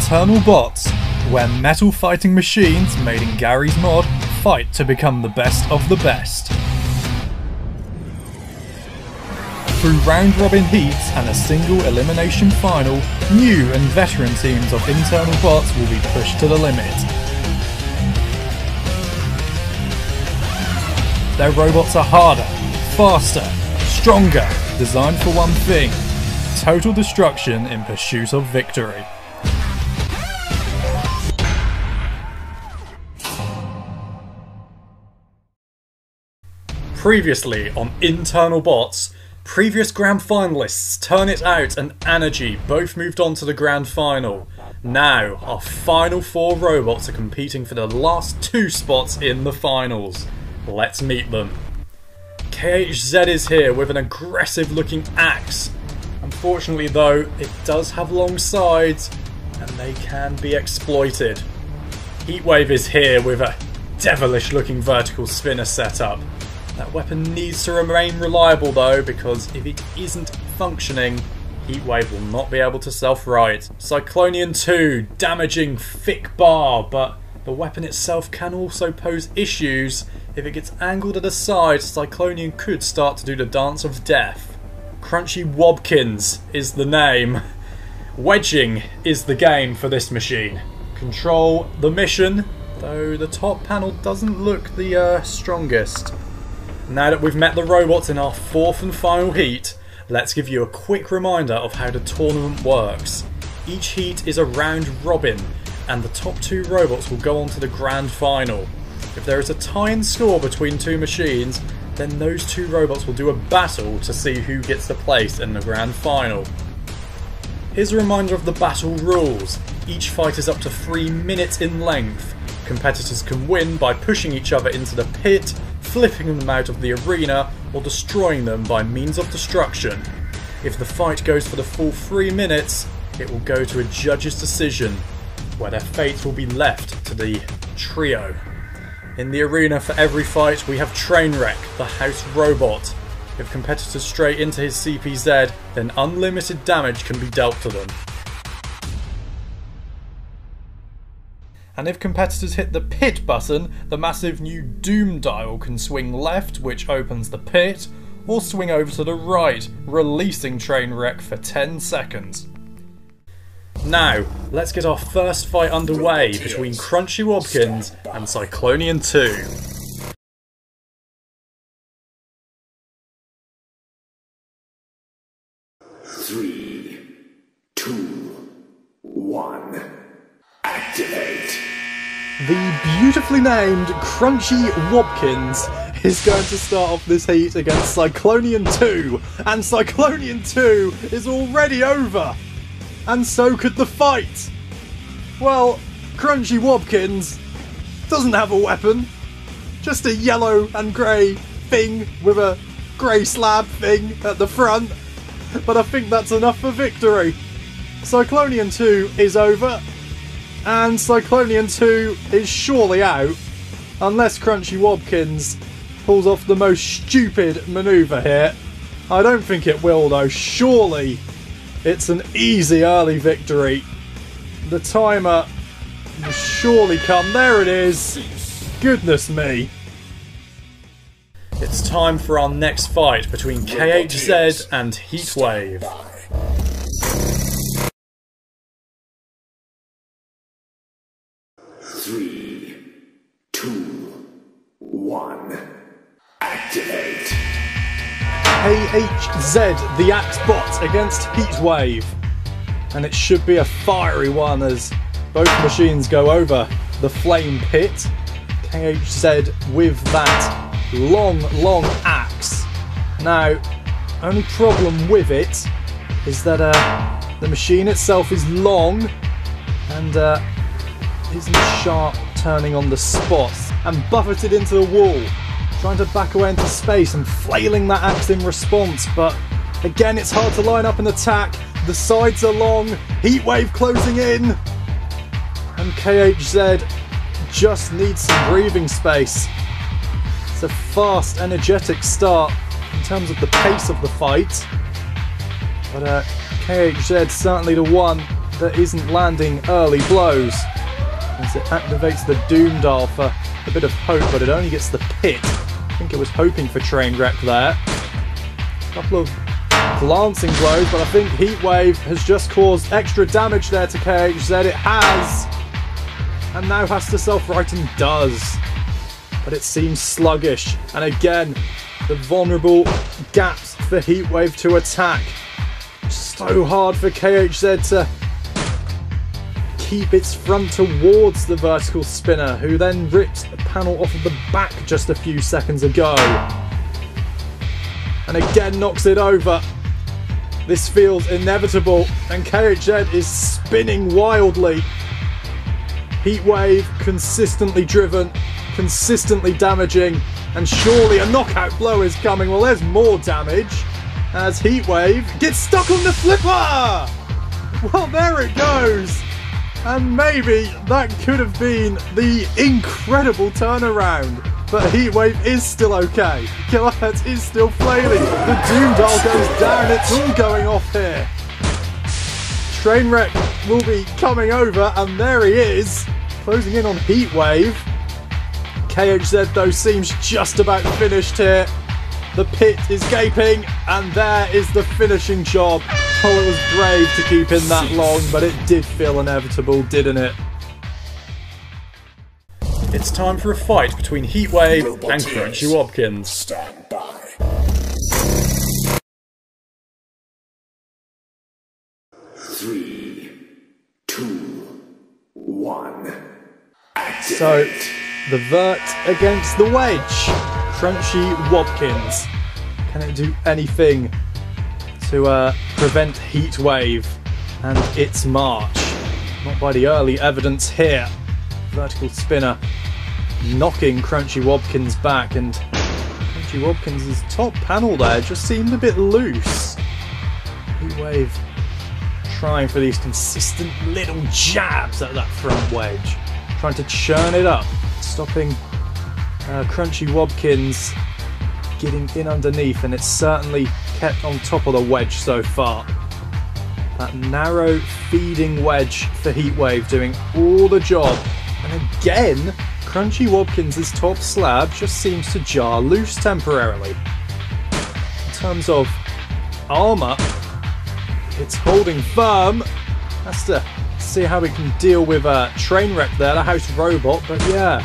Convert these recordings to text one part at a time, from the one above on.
Internal Bots, where metal fighting machines made in Gary's mod fight to become the best of the best. Through round-robin heats and a single elimination final, new and veteran teams of Internal Bots will be pushed to the limit. Their robots are harder, faster, stronger, designed for one thing: total destruction in pursuit of victory. Previously on Internal Bots, previous grand finalists Turn It Out and Energy both moved on to the grand final. Now, our final 4 robots are competing for the last 2 spots in the finals. Let's meet them. KHZ is here with an aggressive looking axe. Unfortunately though, it does have long sides and they can be exploited. Heatwave is here with a devilish looking vertical spinner setup. That weapon needs to remain reliable though, because if it isn't functioning, Heatwave will not be able to self-right. Cyclonian 2, damaging thick bar, but the weapon itself can also pose issues. If it gets angled at the side, Cyclonian could start to do the dance of death. Crunchy Wobkins is the name. Wedging is the game for this machine. Control the mission, though the top panel doesn't look the strongest. Now that we've met the robots in our 4th and final heat, let's give you a quick reminder of how the tournament works. Each heat is a round robin, and the top 2 robots will go on to the grand final. If there is a tie in score between 2 machines, then those 2 robots will do a battle to see who gets the place in the grand final. Here's a reminder of the battle rules. Each fight is up to 3 minutes in length. Competitors can win by pushing each other into the pit, flipping them out of the arena, or destroying them by means of destruction. If the fight goes for the full 3 minutes, it will go to a judge's decision, where their fate will be left to the trio. In the arena for every fight we have Trainwreck, the house robot. If competitors stray into his CPZ, then unlimited damage can be dealt to them. And if competitors hit the pit button, the massive new Doom dial can swing left, which opens the pit, or swing over to the right, releasing Trainwreck for 10 seconds. Now, let's get our first fight underway between Crunchy Wobkins and Cyclonian 2. Three, 2, 1, activate! The beautifully named Crunchy Wobkins is going to start off this heat against Cyclonian 2, and Cyclonian 2 is already over! And so could the fight! Well, Crunchy Wobkins doesn't have a weapon, just a yellow and grey thing with a grey slab thing at the front, but I think that's enough for victory. Cyclonian 2 is over, and Cyclonian 2 is surely out, unless Crunchy Wobkins pulls off the most stupid manoeuvre here. I don't think it will though, surely. It's an easy early victory. The timer will surely come. There it is. Goodness me. It's time for our next fight between KHZ and Heatwave. Three, 2, 1, activate! KHZ, the Axe Bot against Heatwave. And it should be a fiery one as both machines go over the flame pit. KHZ with that long axe. Now, only problem with it is that the machine itself is long and isn't sharp turning on the spot, and buffeted into the wall, trying to back away into space and flailing that axe in response, but again it's hard to line up an attack. The sides are long, Heatwave closing in, and KHZ just needs some breathing space. It's a fast, energetic start in terms of the pace of the fight, but KHZ certainly the one that isn't landing early blows, as it activates the Doom Dial for a bit of hope, but it only gets the pit. I think it was hoping for Trainwreck there. A couple of glancing blows, but I think Heatwave has just caused extra damage there to KHZ. It has, and now has to self-right and does. But it seems sluggish, and again, the vulnerable gaps for Heatwave to attack. So hard for KHZ to keep its front towards the vertical spinner, who then ripped the panel off of the back just a few seconds ago. And again knocks it over. This feels inevitable, and KHZ is spinning wildly. Heatwave consistently driven, consistently damaging, and surely a knockout blow is coming. Well, there's more damage as Heatwave gets stuck on the flipper! Well, there it goes! And maybe that could have been the incredible turnaround. But Heatwave is still okay. Kilohertz is still flailing. The Doom Dial goes down. It's all going off here. Trainwreck will be coming over, and there he is, closing in on Heatwave. KHZ, though, seems just about finished here. The pit is gaping, and there is the finishing job. Oh, it was brave to keep in that long, but it did feel inevitable, didn't it? It's time for a fight between Heatwave and Crunchy Wobkins. Stand by. 3, 2, 1. Activate. So, the vert against the wedge. Crunchy Wobkins. Can it do anything to prevent Heatwave and its march? Not by the early evidence here. Vertical spinner knocking Crunchy Wobkins back, and Crunchy Wobkins' top panel there just seemed a bit loose. Heatwave trying for these consistent little jabs at that front wedge, trying to churn it up, stopping Crunchy Wobkins getting in underneath, and it's certainly kept on top of the wedge so far. That narrow feeding wedge for Heatwave doing all the job, and again Crunchy Wobkins' top slab just seems to jar loose temporarily. In terms of armour, it's holding firm. Has to see how we can deal with Trainwreck there, the house robot, but yeah,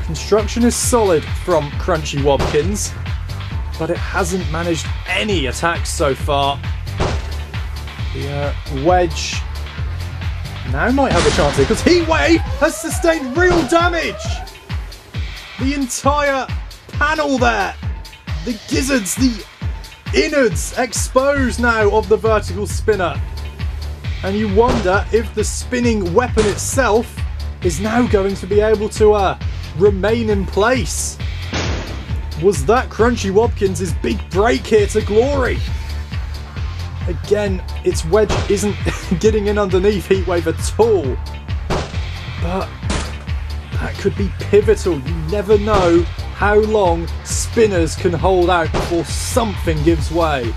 construction is solid from Crunchy Wobkins, but it hasn't managed any attacks so far. The wedge now might have a chance here, because Heatwave has sustained real damage! The entire panel there, the gizzards, the innards exposed now of the vertical spinner. And you wonder if the spinning weapon itself is now going to be able to remain in place. Was that Crunchy Wobkins' big break here to glory? Again, its wedge isn't getting in underneath Heatwave at all. But that could be pivotal. You never know how long spinners can hold out before something gives way.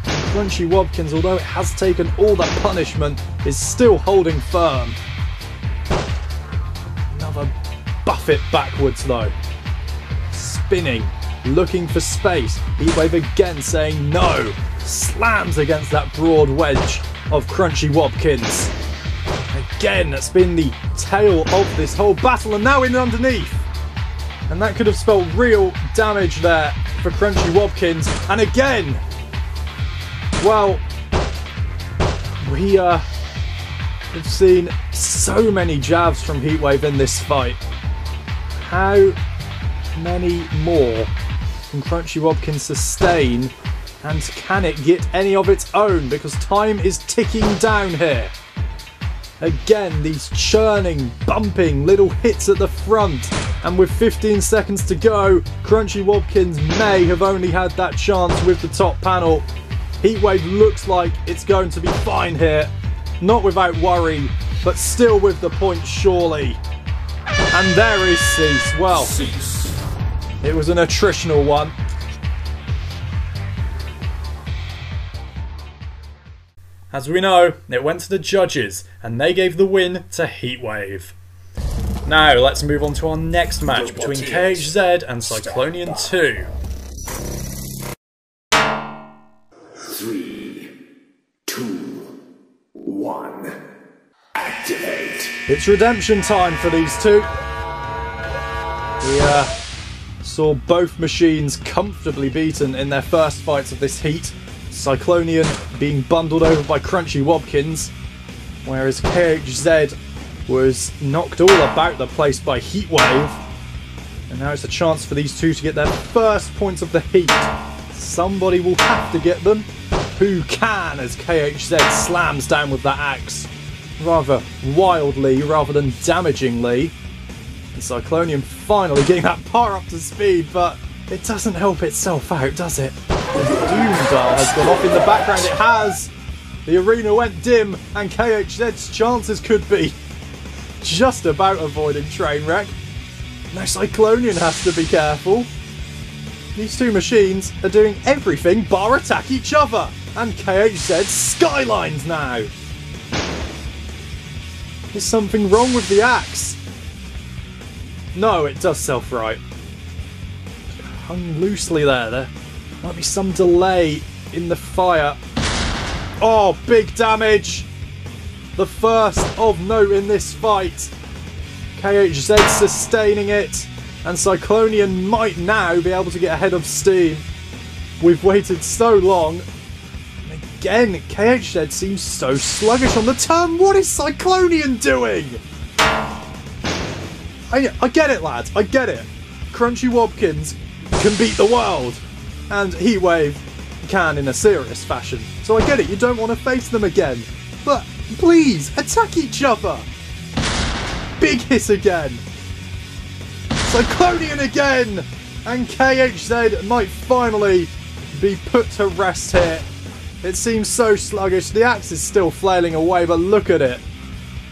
Crunchy Wobkins, although it has taken all that punishment, is still holding firm. Another buffet backwards though. Spinning, looking for space. Heatwave again saying no. Slams against that broad wedge of Crunchy Wobkins. Again, that's been the tale of this whole battle, and now in underneath. And that could have spelled real damage there for Crunchy Wobkins. And again, well, we have seen so many jabs from Heatwave in this fight. How many more can Crunchy Wobkins sustain? And can it get any of its own? Because time is ticking down here. Again, these churning, bumping little hits at the front. And with 15 seconds to go, Crunchy Wobkins may have only had that chance with the top panel. Heatwave looks like it's going to be fine here. Not without worry, but still with the point surely. And there is Cease. Well, it was an attritional one. As we know, it went to the judges, and they gave the win to Heatwave. Now, let's move on to our next match between KHZ and Cyclonian 2. 3, 2, 1. Activate. It's redemption time for these two. We saw both machines comfortably beaten in their first fights of this heat. Cyclonian being bundled over by Crunchy Wobkins, whereas KHZ was knocked all about the place by Heatwave. And now it's a chance for these two to get their first points of the heat. Somebody will have to get them. Who can, as KHZ slams down with that axe, rather wildly rather than damagingly. And Cyclonian finally getting that power up to speed, but it doesn't help itself out, does it? The Doom dial has gone off in the background. It has! The arena went dim, and KHZ's chances could be just about avoiding train wreck. Now Cyclonian has to be careful. These two machines are doing everything bar attack each other, and KHZ skylines now. Is something wrong with the axe? No, it does self-right. Hung loosely there. There might be some delay in the fire. Oh, big damage! The first of note in this fight. KHZ sustaining it, and Cyclonian might now be able to get ahead of steam. We've waited so long. And again, KHZ seems so sluggish on the turn. What is Cyclonian doing? I get it, lads. I get it. Crunchy Wobkins can beat the world, and Heatwave can in a serious fashion. So I get it. You don't want to face them again, but please attack each other. Big hit again. Cyclonian again, and KHZ might finally be put to rest here. It seems so sluggish. The axe is still flailing away, but look at it.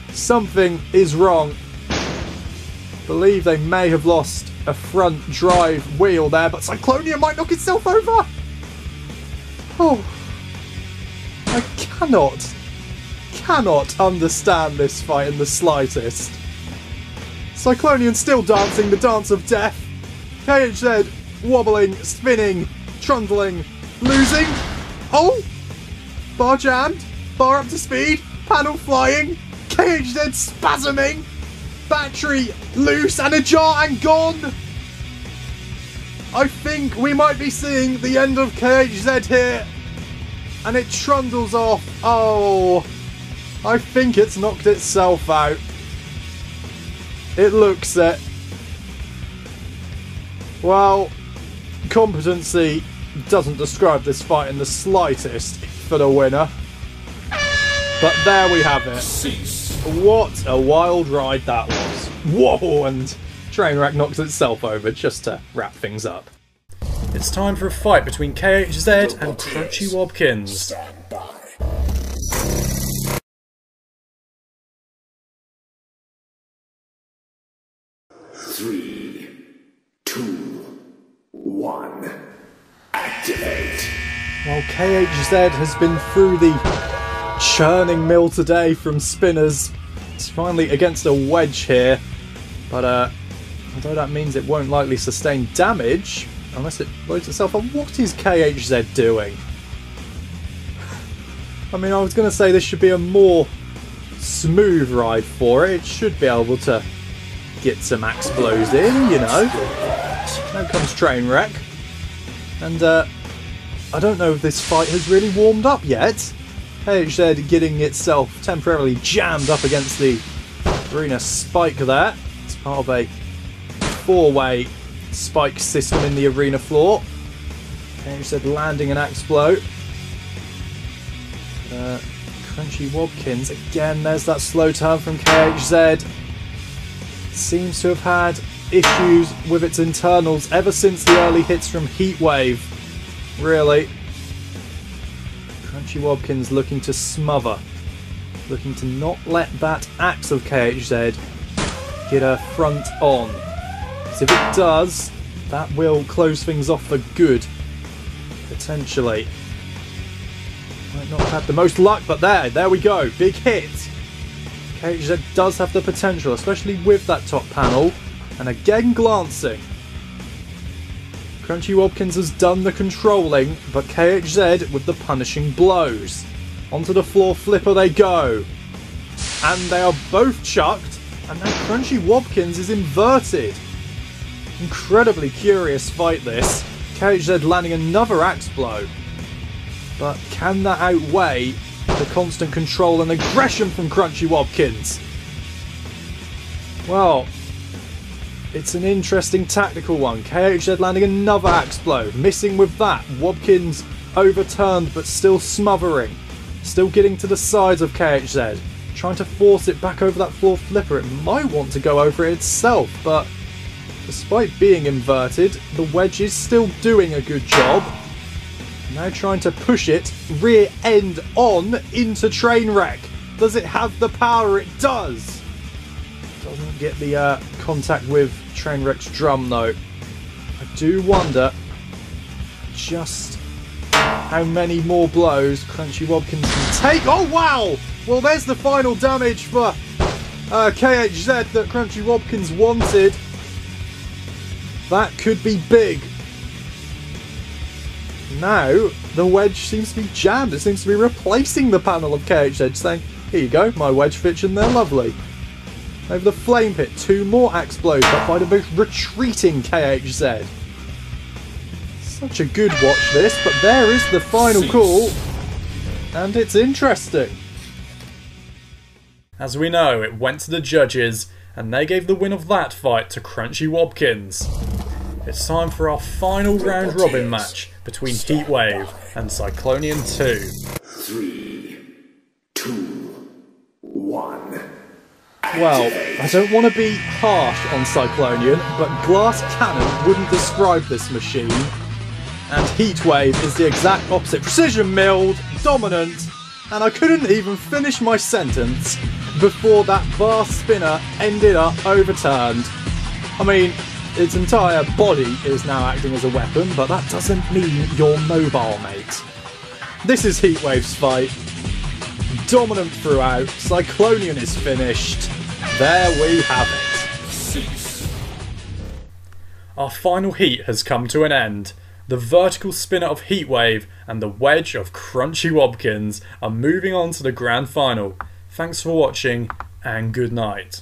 Something is wrong. I believe they may have lost a front drive wheel there, but Cyclonian might knock itself over. Oh, I cannot understand this fight in the slightest. Cyclonian still dancing the dance of death. KHZ wobbling, spinning, trundling, losing. Oh, bar jammed, bar up to speed, panel flying, KHZ spasming. Battery loose and ajar and gone. I think we might be seeing the end of KHZ here. And it trundles off. Oh, I think it's knocked itself out. It looks it. Well, competency doesn't describe this fight in the slightest for the winner. But there we have it. Cease. What a wild ride that was. Whoa, and Trainwreck knocks itself over just to wrap things up. It's time for a fight between KHZ and Crunchy Wobkins. Stand by. 3, 2, 1. Activate. Well, KHZ has been through the churning mill today from spinners. It's finally against a wedge here, but although that means it won't likely sustain damage unless it loads itself up. What is KHZ doing? I mean, I was going to say this should be a more smooth ride for it. It should be able to get some axe blows in, you know. Now comes Trainwreck, and I don't know if this fight has really warmed up yet. KHZ getting itself temporarily jammed up against the arena spike there. It's part of a four-way spike system in the arena floor. KHZ landing an axe blow. Crunchy Wobkins, again, there's that slow turn from KHZ. Seems to have had issues with its internals ever since the early hits from Heatwave. Really. Crunchy Wobkins looking to smother. Looking to not let that axe of KHZ get her front on. Because if it does, that will close things off for good. Potentially. Might Might not have had the most luck, but there we go. Big hit. KHZ does have the potential, especially with that top panel. And again glancing. Crunchy Wobkins has done the controlling, but KHZ with the punishing blows. Onto the floor flipper they go. And they are both chucked. And now Crunchy Wobkins is inverted. Incredibly curious fight this. KHZ landing another axe blow. But can that outweigh the constant control and aggression from Crunchy Wobkins? Well, it's an interesting tactical one. KHZ landing another axe blow. Missing with that. Wobkins overturned but still smothering. Still getting to the sides of KHZ. Trying to force it back over that floor flipper. It might want to go over it itself, but despite being inverted, the wedge is still doing a good job. Now trying to push it rear end on into Trainwreck. Does it have the power? It does. Doesn't get the contact with Trainwreck's drum though. I do wonder just how many more blows Crunchy Wobkins can take. Oh wow! Well, there's the final damage for KHZ that Crunchy Wobkins wanted. That could be big. Now, the wedge seems to be jammed. It seems to be replacing the panel of KHZ, saying, here you go, my wedge fits in there, lovely. Over the flame pit, 2 more axe blows, but by the retreating KHZ. Such a good watch this, but there is the final call. And it's interesting. As we know, it went to the judges, and they gave the win of that fight to Crunchy Wobkins. It's time for our final round robin match between Heatwave and Cyclonian 2. 3, 2, 1. Well, I don't want to be harsh on Cyclonian, but Glass Cannon wouldn't describe this machine. And Heatwave is the exact opposite. Precision milled, dominant, and I couldn't even finish my sentence before that bar spinner ended up overturned. I mean, its entire body is now acting as a weapon, but that doesn't mean you're mobile, mate. This is Heatwave's fight. Dominant throughout. Cyclonian is finished. There we have it. Our final heat has come to an end. The vertical spinner of Heatwave and the wedge of Crunchy Wobkins are moving on to the grand final. Thanks for watching, and good night.